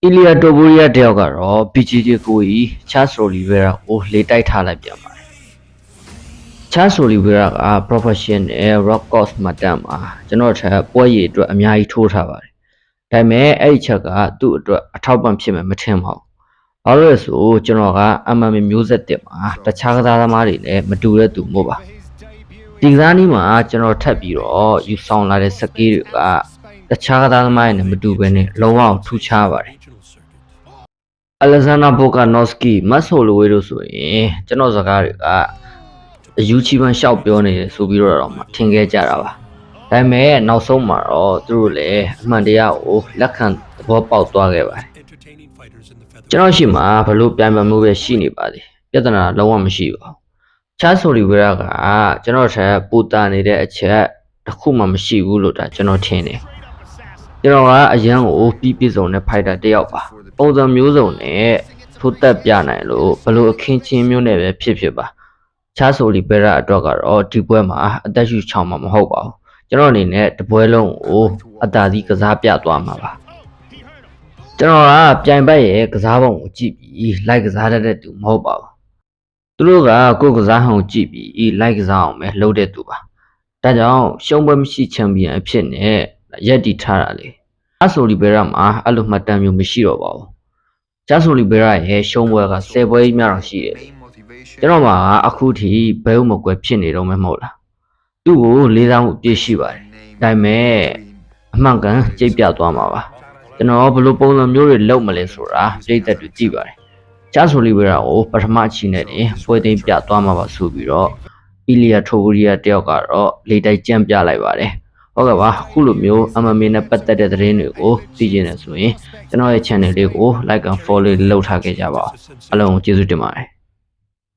Ilya Topuria တယောက်ကတော့ BJJ ကိုကြီး Charles Oliveira ကိုလေတိုက်ထားလိုက်ပြန်ပါတယ်။ Charles Oliveira က professional rock course မှာတက်မှာကျွန်တော်ထက်ပွဲရည်အတွက်အများကြီးထိုးထားပါတယ်။ဒါပေမဲ့အဲ့ဒီချက်ကသူ့အတွက်အထောက်ပံ့ဖြစ်မယ်မထင်ပါဘူး။ဘာလို့လဲဆိုကျွန်တော်က MMA မျိုးဆက်တက်မှာတခြားကစားသမားတွေနဲ့မတူတဲ့သူမို့ပါ။ဒီကစားနည်းမှာကျွန်တော်ထပ်ပြီးတော့ယူဆောင်လာတဲ့စကေးတွေကတခြားကစားသမားတွေနဲ့မတူဘဲနဲ့လုံးဝထူးခြားပါတယ်။ Alexander Volkanovski မတ်ဆိုလိုဝေးလို့ဆိုရင်ကျွန်တော်စကားတွေကအယူချီပန်းရှောက်ပြောနေတယ်ဆိုပြီးတော့မှထင်ခဲ့ကြတာပါဒါပေမဲ့နောက်ဆုံးမှာတော့သူတို့လည်းအမှန်တရားကိုလက်ခံသဘောပေါက်သွားခဲ့ပါတယ်ကျွန်တော်ရှိမှာဘလို့ပြန်ပြန်မှုပဲရှိနေပါသေးပြဿနာလုံးဝမရှိပါဘူးချာဆိုလီဝေရာကကျွန်တော်ထက်ပူတာနေတဲ့အချက်တစ်ခုမှမရှိဘူးလို့ဒါကျွန်တော်ထင်တယ်ကျွန်တော်ကအရန်ကိုပြီးပြည့်စုံတဲ့ဖိုက်တာတစ်ယောက်ပါပုံစံမျိုးစုံနဲ့ထိုးတက်ပြနိုင်လို့ဘလို့အခင်းချင်းမျိုးနဲ့ပဲဖြစ်ပါချာဆိုလီဘဲရာအတွက်ကတော့ဒီပွဲမှာအသက်ရှူချောင်းမှာမဟုတ်ပါဘူးကျွန်တော်အနေနဲ့တပွဲလုံးကိုအသာစီးကစားပြသွားမှာပါကျွန်တော်ကပြိုင်ပတ်ရဲ့ကစားပုံကိုကြည့်ပြီးလိုက်ကစားတတ်တဲ့သူမဟုတ်ပါဘူးသူတို့ကကိုယ်ကစားဟောင်းကြည့်ပြီးလိုက်ကစားအောင်ပဲလုပ်တဲ့သူပါဒါကြောင့်ရှုံးပွဲမရှိချန်ပီယံအဖြစ်နဲ့ရက်တီထားတာလေချာဆိုလီဘဲရာမှာအဲ့လိုမှတ်တမ်းမျိုးမရှိတော့ပါဘူးချာဆိုလီဘဲရာရဲ့ရှုံးပွဲက10ပွဲများတော့ရှိတယ်ကျွန်တော်မှာအခုထိဘဲဥမကွယ်ဖြစ်နေတော့မှမဟုတ်လားသူ့ကိုလေးစားမှုပြည့်ရှိပါတယ်ဒါပေမဲ့အမှန်ကန်ကြိတ်ပြသွားမှာပါကျွန်တော်ဘယ်လိုပုံစံမျိုးတွေလုပ်မလဲဆိုတာပြည်သက်တွေကြည့်ပါတယ်ချာဆိုလီဝေရာကိုပထမအချိန်နဲ့တင်ပွဲသိမ်းပြသွားမှာပါဆိုပြီးတော့အီလီယာထိုဘူရီယာတယောက်ကတော့လေတိုက်ကြံ့ပြလိုက်ပါတယ်ဟုတ်ကဲ့ပါအခုလိုမျိုး MMA နဲ့ပတ်သက်တဲ့သတင်းတွေကိုသိချင်တယ်ဆိုရင်ကျွန်တော်ရဲ့ channel လေးကို like and follow လုပ်ထားခဲ့ကြပါဦးအားလုံးကျေးဇူးတင်ပါတယ်